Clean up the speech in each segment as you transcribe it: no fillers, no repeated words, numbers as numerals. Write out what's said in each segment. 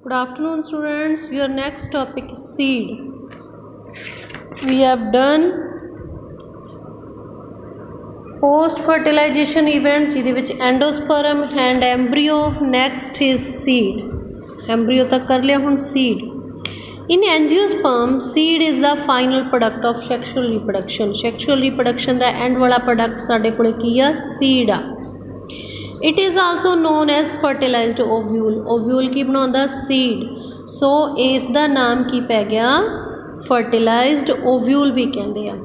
Good afternoon, students. Your next topic is seed. We have done post fertilization event ਜਿਹਦੇ ਵਿੱਚ endosperm and embryo. Next is seed. Embryo तक कर लिया, ਹੁਣ seed. In angiosperm, seed is the final product of sexual reproduction. Sexual reproduction the end ਵਾਲਾ product ਸਾਡੇ ਕੋਲੇ ਕੀ ਆ? Seed ਆ. It is also known as fertilized ovule. Ovule ਕੀ ਬਣਾਉਂਦਾ? Seed. So ਇਸ ਦਾ ਨਾਮ ਕੀ ਪੈ ਗਿਆ? Fertilized ovule ਵੀ ਕਹਿੰਦੇ ਆ.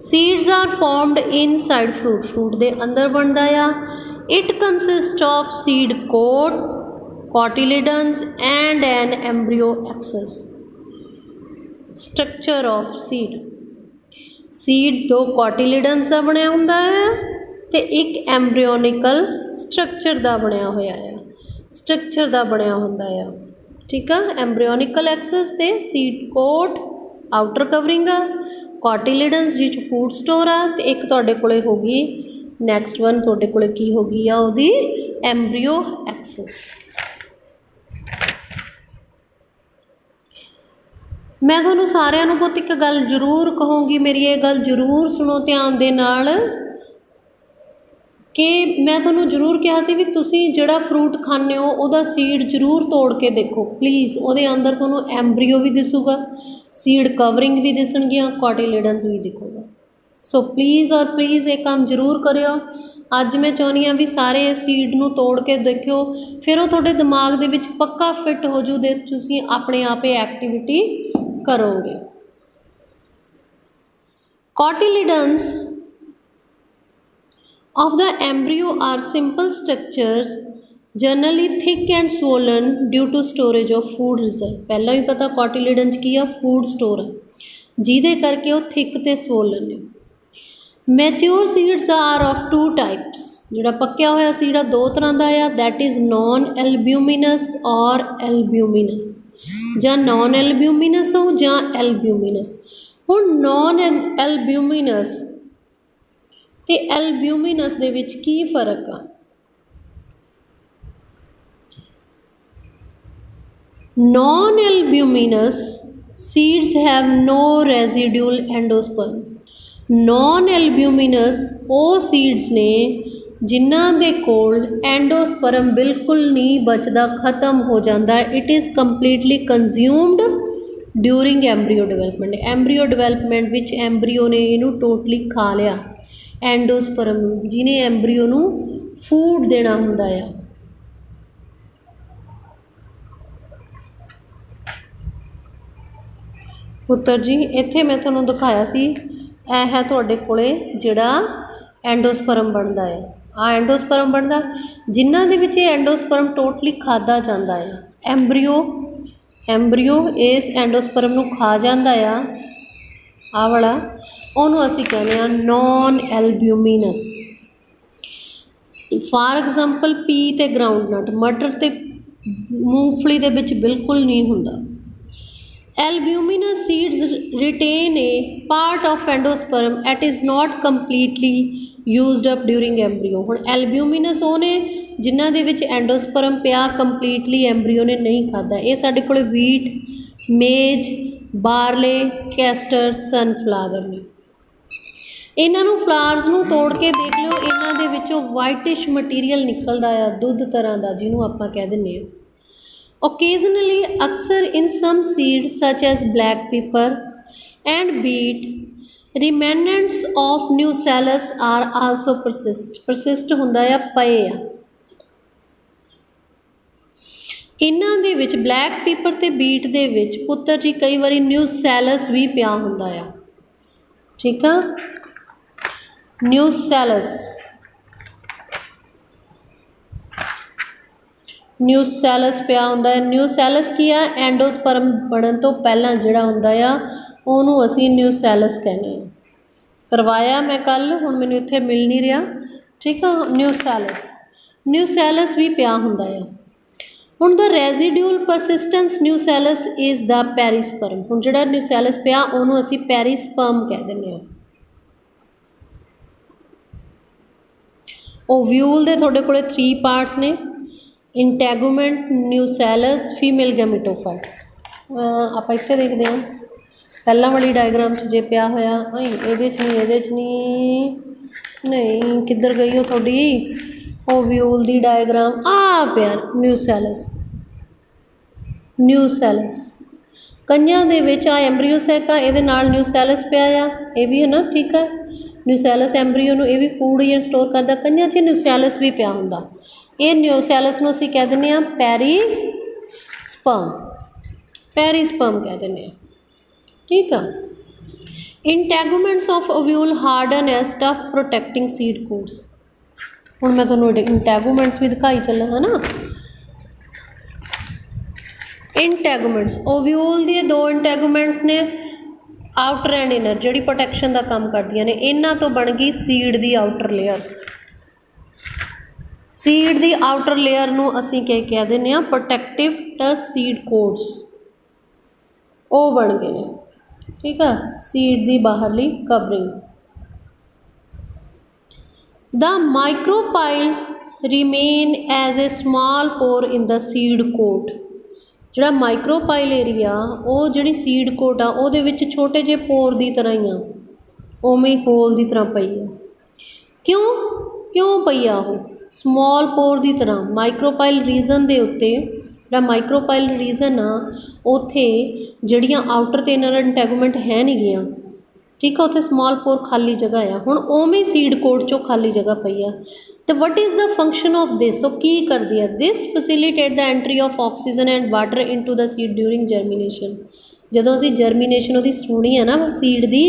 Seeds are formed inside fruit. Fruit ਦੇ ਅੰਦਰ ਬਣਦਾ ਆ. It consists of seed coat, cotyledons and an embryo axis. Structure of seed. Seed ਦੋ cotyledons ਦਾ ਬਣਿਆ ਹੁੰਦਾ ਹੈ ਤੇ ਇੱਕ ਐਮਬ੍ਰਿਓਨਿਕਲ ਸਟਰਕਚਰ ਦਾ ਬਣਿਆ ਹੋਇਆ ਆ, ਸਟਰਕਚਰ ਦਾ ਬਣਿਆ ਹੁੰਦਾ ਆ, ਠੀਕ ਆ। ਐਮਬ੍ਰਿਓਨਿਕਲ ਐਕਸਸ ਤੇ ਸੀਡ ਕੋਟ ਆਊਟਰ ਕਵਰਿੰਗ ਆ, ਕੋਟੀਲਿਡਨਸ ਜਿਹ 'ਚ ਫੂਡ ਸਟੋਰ ਆ, ਤੇ ਇੱਕ ਤੁਹਾਡੇ ਕੋਲੇ ਹੋ ਗਈ ਨੈਕਸਟ ਵਨ ਤੁਹਾਡੇ ਕੋਲੇ ਕੀ ਹੋ ਗਈ ਆ? ਉਹਦੀ ਐਮਬ੍ਰੀਓ ਐਕਸਸ। ਮੈਂ ਤੁਹਾਨੂੰ ਸਾਰਿਆਂ ਨੂੰ ਬਹੁਤ ਇੱਕ ਗੱਲ ਜ਼ਰੂਰ ਕਹੂੰਗੀ, ਮੇਰੀ ਇਹ ਗੱਲ ਜ਼ਰੂਰ ਸੁਣੋ ਧਿਆਨ ਦੇ ਨਾਲ ਕਿ ਮੈਂ ਤੁਹਾਨੂੰ ਜ਼ਰੂਰ ਕਿਹਾ ਸੀ ਵੀ ਤੁਸੀਂ ਜਿਹੜਾ ਫਰੂਟ ਖਾਂਦੇ ਹੋ ਉਹਦਾ ਸੀਡ ਜ਼ਰੂਰ ਤੋੜ ਕੇ ਦੇਖੋ ਪਲੀਜ਼। ਉਹਦੇ ਅੰਦਰ ਤੁਹਾਨੂੰ ਐਮਬ੍ਰੀਓ ਵੀ ਦਿਸੂਗਾ, ਸੀਡ ਕਵਰਿੰਗ ਵੀ ਦਿਸਣਗੀਆਂ, ਕੋਟੀਲਿਡਨਸ ਵੀ ਦਿਖੂਗਾ। ਸੋ ਪਲੀਜ਼ ਔਰ ਪਲੀਜ਼ ਇਹ ਕੰਮ ਜ਼ਰੂਰ ਕਰਿਓ। ਅੱਜ ਮੈਂ ਚਾਹੁੰਦੀ ਹਾਂ ਵੀ ਸਾਰੇ ਸੀਡ ਨੂੰ ਤੋੜ ਕੇ ਦੇਖਿਓ, ਫਿਰ ਉਹ ਤੁਹਾਡੇ ਦਿਮਾਗ ਦੇ ਵਿੱਚ ਪੱਕਾ ਫਿੱਟ ਹੋ ਜੂ ਦੇ ਤੁਸੀਂ ਆਪਣੇ ਆਪ ਇਹ ਐਕਟੀਵਿਟੀ ਕਰੋਗੇ। ਕੋਟੀਲਿਡਨਸ of the embryo are simple structures generally thick and swollen due to storage of food reserve. ਪਹਿਲਾਂ ਵੀ ਪਤਾ ਕੋਟੀਲਿਡਨ 'ਚ ਕੀ ਆ? ਫੂਡ ਸਟੋਰ ਆ, ਜਿਹਦੇ ਕਰਕੇ ਉਹ ਥਿਕ ਤੇ swollen ਨੇ। Mature seeds are of two types. ਜਿਹੜਾ ਪੱਕਿਆ ਹੋਇਆ ਸੀਡ ਆ ਦੋ ਤਰ੍ਹਾਂ ਦਾ ਆ, ਦੈਟ ਇਜ਼ ਨੋਨ ਐਲਬਿਊਮਿਨਸ ਔਰ ਐਲਬਿਊਮਿਨਸ। ਜਾਂ ਨੋਨ ਐਲਬਿਊਮਿਨਸ ਹੋ ਜਾਂ ਐਲਬਿਊਮਿਨਸ। ਹੁਣ ਨੋਨ ਐਲਬਿਊਮਿਨਸ ਤੇ ਐਲਬਿਊਮਿਨਸ ਦੇ ਵਿੱਚ ਕੀ ਫਰਕ ਆ? Non albuminous seeds have no residual endosperm. Non albuminous ਉਹ ਸੀਡਸ ਨੇ ਜਿਨ੍ਹਾਂ ਦੇ ਕੋਲ ਐਂਡੋਸਪਰਮ ਬਿਲਕੁਲ ਨਹੀਂ ਬਚਦਾ, ਖਤਮ ਹੋ ਜਾਂਦਾ। It is completely consumed during embryo development. Embryo development ਵਿੱਚ ਐਮਬ੍ਰੀਓ ਨੇ ਇਹਨੂੰ ਟੋਟਲੀ ਖਾ ਲਿਆ, ਐਂਡੋਸਪਰਮ ਨੂੰ, ਜਿਹਨੇ ਐਮਬ੍ਰੀਓ ਨੂੰ ਫੂਡ ਦੇਣਾ ਹੁੰਦਾ ਆ। ਪੁੱਤਰ ਜੀ ਇੱਥੇ ਮੈਂ ਤੁਹਾਨੂੰ ਦਿਖਾਇਆ ਸੀ, ਇਹ ਹੈ ਤੁਹਾਡੇ ਕੋਲੇ ਜਿਹੜਾ ਐਂਡੋਸਪਰਮ ਬਣਦਾ ਆ। ਆ ਐਂਡੋਸਪਰਮ ਬਣਦਾ, ਜਿਨ੍ਹਾਂ ਦੇ ਵਿੱਚ ਇਹ ਐਂਡੋਸਪਰਮ ਟੋਟਲੀ ਖਾਧਾ ਜਾਂਦਾ ਆ। ਐਮਬ੍ਰੀਓ ਇਸ ਐਂਡੋਸਪਰਮ ਨੂੰ ਖਾ ਜਾਂਦਾ ਆ, ਆਹ ਵਾਲਾ, ਉਹਨੂੰ ਅਸੀਂ ਕਹਿੰਦੇ ਹਾਂ ਨੋਨ ਐਲਬਿਊਮਿਨਸ। ਫਾਰ ਐਗਜ਼ਾਮਪਲ ਪੀ ਅਤੇ ਗਰਾਊਂਡਨਟ, ਮਟਰ ਅਤੇ ਮੂੰਗਫਲੀ ਦੇ ਵਿੱਚ ਬਿਲਕੁਲ ਨਹੀਂ ਹੁੰਦਾ। Albuminous seeds retain a part of endosperm it is not completely used up during embryo. ਹੁਣ ਐਲਬਿਊਮਿਨਸ ਉਹ ਨੇ ਜਿਨ੍ਹਾਂ ਦੇ ਵਿੱਚ ਐਂਡੋਸਪਰਮ ਪਿਆ, ਕੰਪਲੀਟਲੀ ਐਮਬ੍ਰੀਓ ਨੇ ਨਹੀਂ ਖਾਧਾ। ਇਹ ਸਾਡੇ ਕੋਲ ਵੀਟ, ਮੇਜ, ਬਾਰਲੇ, ਕੈਸਟਰ, ਸਨਫਲਾਵਰ ਨੇ। ਇਹਨਾਂ ਨੂੰ ਫਲਾਵਰਸ ਨੂੰ ਤੋੜ ਕੇ ਦੇਖ ਲਿਓ, ਇਹਨਾਂ ਦੇ ਵਿੱਚੋਂ ਵਾਈਟਿਸ਼ ਮਟੀਰੀਅਲ ਨਿਕਲਦਾ ਆ, ਦੁੱਧ ਤਰ੍ਹਾਂ ਦਾ, ਜਿਹਨੂੰ ਆਪਾਂ ਕਹਿ ਦਿੰਦੇ ਹਾਂ। ਓਕੇਜ਼ਨਲੀ ਅਕਸਰ in some seed such as black pepper and beet remnants of nucellus are also persist ਹੁੰਦਾ ਆ, ਪਏ ਆ। ਇਹਨਾਂ ਦੇ ਵਿੱਚ ਬਲੈਕ ਪੇਪਰ ਅਤੇ ਬੀਟ ਦੇ ਵਿੱਚ ਪੁੱਤਰ ਜੀ ਕਈ ਵਾਰੀ ਨਿਊਸੈਲਸ ਵੀ ਪਿਆ ਹੁੰਦਾ ਆ, ਠੀਕ ਆ। ਨਿਊਸੈਲਸ ਪਿਆ ਹੁੰਦਾ ਹੈ। ਨਿਊਸੈਲਸ ਕੀ ਆ? ਐਂਡੋਸਪਰਮ ਬਣਨ ਤੋਂ ਪਹਿਲਾਂ ਜਿਹੜਾ ਹੁੰਦਾ ਆ ਉਹਨੂੰ ਅਸੀਂ ਨਿਊਸੈਲਸ ਕਹਿੰਦੇ ਹਾਂ। ਕਰਵਾਇਆ ਮੈਂ ਕੱਲ੍ਹ, ਹੁਣ ਮੈਨੂੰ ਇੱਥੇ ਮਿਲ ਨਹੀਂ ਰਿਹਾ, ਠੀਕ ਆ। ਨਿਊਸੈਲਸ ਵੀ ਪਿਆ ਹੁੰਦਾ ਆ। ਹੁਣ ਦਾ ਰੈਜ਼ੀਡਿਊਲ ਪਰਸਿਸਟੈਂਸ ਨਿਊਸੈਲਸ ਇਜ਼ ਦਾ ਪੈਰੀਸਪਰਮ। ਹੁਣ ਜਿਹੜਾ ਨਿਊਸੈਲਸ ਪਿਆ ਉਹਨੂੰ ਅਸੀਂ ਪੈਰੀਸਪਰਮ ਕਹਿ ਦਿੰਦੇ ਹਾਂ। ਓਵਿਊਲ ਦੇ ਤੁਹਾਡੇ ਕੋਲੇ 3 ਪਾਰਟਸ ਨੇ, इंटैगूमेंट न्यूसैलस फीमेल गैमेटोफाइट। आप इत्थे देखते हैं पहला वाली डायग्राम च जे पिया होया ये नहीं किधर गई हो थोड़ी ओव्यूल दी डायग्राम आ पिया न्यूसैलस कईयां दे विच आ एंब्रीओसैक आ इहदे नाल न्यूसैलस पिया आ ये भी है ना ठीक है न्यूसैलस एंब्रीओ नूं ये भी फूड ही स्टोर करदा कईयां च न्यूसैलस भी पिया हुंदा ये न्यूसैलस नूं असीं कह दिंदे आ पैरीस्पर्म कह दिंदे आ ठीक है। Integuments of ovule harden as tough protecting seed coats हुण मैं तुहानूं इंटैगूमेंट्स भी दिखाई चला है ना। इंटैगूमेंट्स ओव्यूल दी दो इंटैगूमेंट्स ने आउटर एंड इनर जिहड़ी प्रोटैक्शन का काम करदियां ने इन्हां तो बन गई सीड दी आउटर लेयर। सीड दी आउटर लेयर नूं असीं क्या कह दिंदे आ प्रोटैक्टिव टच सीड कोट्स वो बन गए ने ठीक है सीड दी बाहरली covering. The micropyle remain as a small pore in the seed coat जिहड़ा माइक्रोपाइल एरिया वो जिहड़ी सीड कोट आ उहदे विच छोटे जे पोर की तरह ही आ उवें ही होल की तरह पई है क्यों पई आ वो स्मॉल पोर की तरह माइक्रोपाइल रीजन के उत्ते जिहड़ा माइक्रोपाइल रीजन आ उत्थे जिहड़ियां आउटर ते इनर इंटैगूमेंट है नहीं गईयां ठीक है उत्थे स्मॉल पोर खाली जगह आ हुण उवें सीड कोट चों खाली जगह पई आ तो what is the function of this वो की करती है this facilitate the entry of oxygen and water into the seed during germination जदों असीं जर्मीनेशन उहदी सुनी है ना सीड दी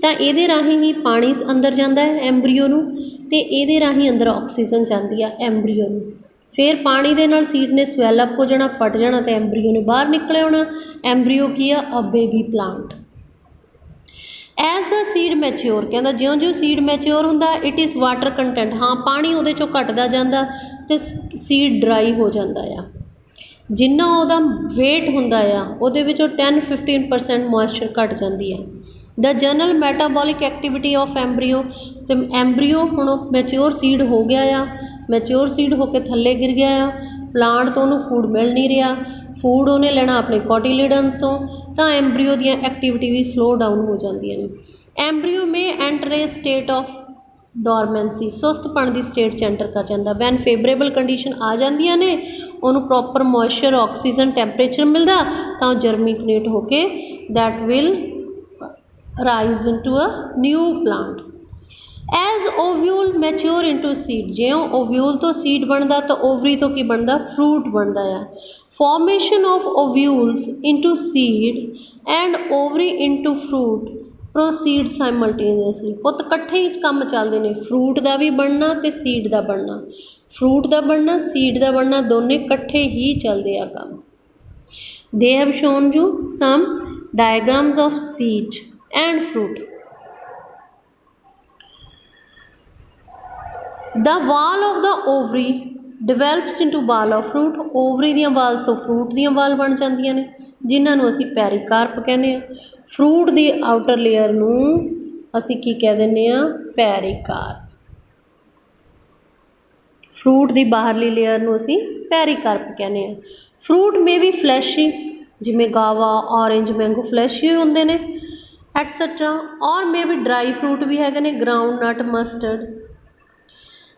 तो ये राही ही पानी अंदर जाता है एंब्रीओ नूं ते इहदे राही अंदर ऑक्सीजन जाती है एंब्रीओ नूं फिर पानी दे नाल सीड ने स्वैलअप हो जाना फट जाना तो एंब्रीओ ने बाहर निकले आना एंब्रीओ की a baby plant. As the seed mature कहता ज्यों ज्यों सीड मैच्योर होंदा इट इज़ वाटर कंटेंट हाँ पानी उहदे चों घटदा जांदा ते सीड ड्राई हो जाता है जिन्ना उहदा वेट होंदा आ उहदे विचों 10-15% मॉइस्चर घट जाती है। द जनरल मैटाबॉलिक एक्टिविटी ऑफ एंब्रीओ तो एंब्रीओ हुण मैच्योर सीड हो गया आ मैच्योर सीड होकर थल्ले गिर गया आ प्लांट तो उन्होंने फूड मिल नहीं रहा फूड उन्हें लेना अपने कॉटिलिडन्स तो एंब्रीओ दी एक्टिविटी भी स्लो डाउन हो जाती हैं। Embryo may enter a state of dormancy सुस्तपण की स्टेट च एंटर कर जाता वैन फेवरेबल कंडीशन आ जांदियां ने उन्होंने प्रॉपर मॉइस्चर ऑक्सीजन टैंपरेचर मिलता तो जर्मीनेट होके that will rise into a new plant. As ovule mature into seed ज्यों ओव्यूल तो सीड बनता तो ओवरी तो की बनता फ्रूट बनता है। Formation of ovules into seed and ovary into fruit proceed simultaneously पुत कट्ठे ही काम चलते हैं फ्रूट का भी बनना तो सीड का बनना फ्रूट का बनना सीड का बनना दोनों कट्ठे ही चलते हैं काम। They have shown you some diagrams of seed and fruit. The wall of the ovary develops into wall of fruit ovary दियां वाल्स तो फ्रूट दियां वाल बन जांदियां ने जिन्होंने असी पैरीकार्प कहने फ्रूट की आउटर लेयर नूं असी की कह दिंदे आ पैरीकार्प फ्रूट की बाहरली लेयर नूं असी पैरीकार्प कहने आ। फ्रूट में भी फ्लैशी जिमें गावा ऑरेंज मैंगो फ्लैशी होंदे ने एटसैट्रा और मे भी ड्राई फ्रूट भी है ने ground nut mustard.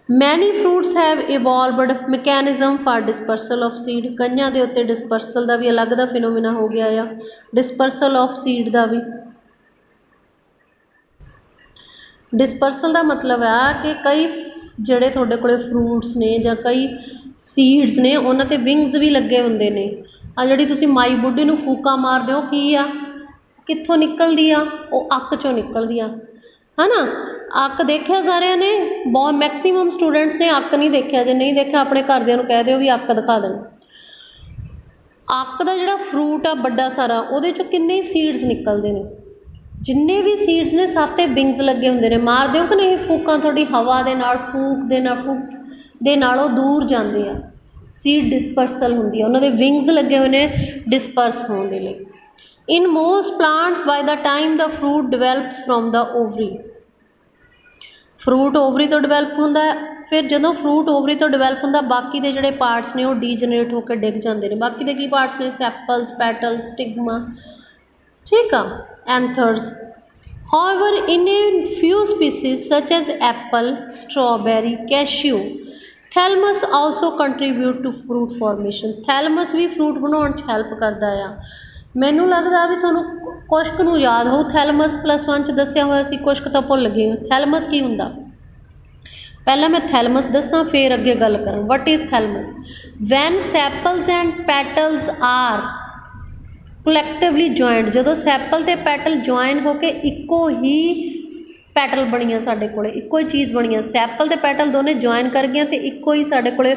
Many fruits have evolved mechanism for dispersal of seed कईयां दे उत्ते डिस्पर्सल का भी अलग दा फिनोमिना हो गया या डिस्पर्सल ऑफ सीड का भी डिस्पर्सल का मतलब है कि कई जड़े थोड़े कोले फ्रूट्स ने या कई सीड्स ने उन्होंने विंग्स भी लगे होंगे ने आ जी तुसी माई बुढ़ी नूं फूका मारदे हो की आ कित्थों निकलदी आ वो अक चों निकलदी आ है ना अक देखिया सारे ने बहुत मैक्सीमम स्टूडेंट्स ने अक नहीं देखा जो नहीं देखा अपने घरदिਆਂ ਨੂੰ कह दिओ भी अक दिखा देना। अक का जोड़ा फ्रूट आ बड़ा सारा वो किन्ने सीड्स निकलते हैं जिन्ने भी सीड्स ने सब ते विंग्स लगे होंगे ने मार दिओ कि नहीं फूकां थोड़ी हवा दे नाल फूक दे नालों दूर जाते हैं सीड डिस्पर्सल होंदी है उन्होंने विंग्स लगे हुए ने डिस्पर्स होने के लिए। In most plants by the time the fruit develops from the ovary fruit ovary तो डिवेलप होंदा है, फिर जदों फ्रूट ओवरी तो डिवेलप होंदा बाकी दे जिहड़े पार्ट्स ने वो डीजनरेट होकर डिग जाते हैं। बाकी दे की पार्ट्स ने सैपल्स, पैटल्स, स्टिग्मा, ठीक आ, anthers. However, in a few species such as apple, strawberry, cashew, thalamus also contribute to fruit formation। thalamus भी fruit बनाउण च help करदा आ। मैनू लगदा भी तुहानू कुछ कुछ नू याद हो, थैलमस +1 च दस्सिया होया सी, कुछ क तां भुल गए। थैलमस की हुंदा? पहला मैं थैलमस दसां फिर अगे गल करां। What is thalamus? When sepals and petals are collectively joint, जो सैपल तो पैटल जॉइन होके इक्को ही पैटल बनिया साडे कोले, इक्को ही चीज़ बनिया, सैपल तो पैटल दोने जॉइन कर गया तो इक्को ही साडे कोले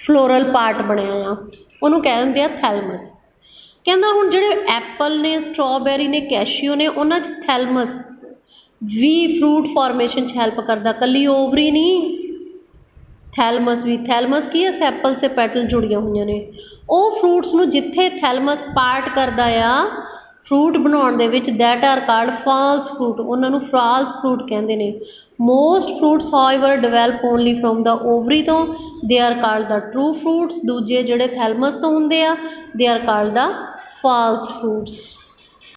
फ्लोरल पार्ट बनया आ, उन्होंने कह दिंदे आ थैलमस। कहंदा हुण जिहड़े एप्पल ने, स्ट्रॉबेरी ने, कैशियो ने, उन्हां च थैलमस भी फ्रूट फॉर्मेशन च हैल्प करदा, कल्ली ओवरी नहीं, थैलमस भी। थैलमस की है? सैपल से पैटल जुड़िया हुई ने, वो फ्रूट्स नू जिथे थैलमस पार्ट करदा आ फ्रूट बनाउण दे विच, that are called false fruit, उन्हां नू फॉल्स फ्रूट कहंदे ने। Most fruits however develop only from the ovary तो, they are called the true fruits. दूजे जिहड़े थैलमस तो हुंदे आ, they are called the false fruits.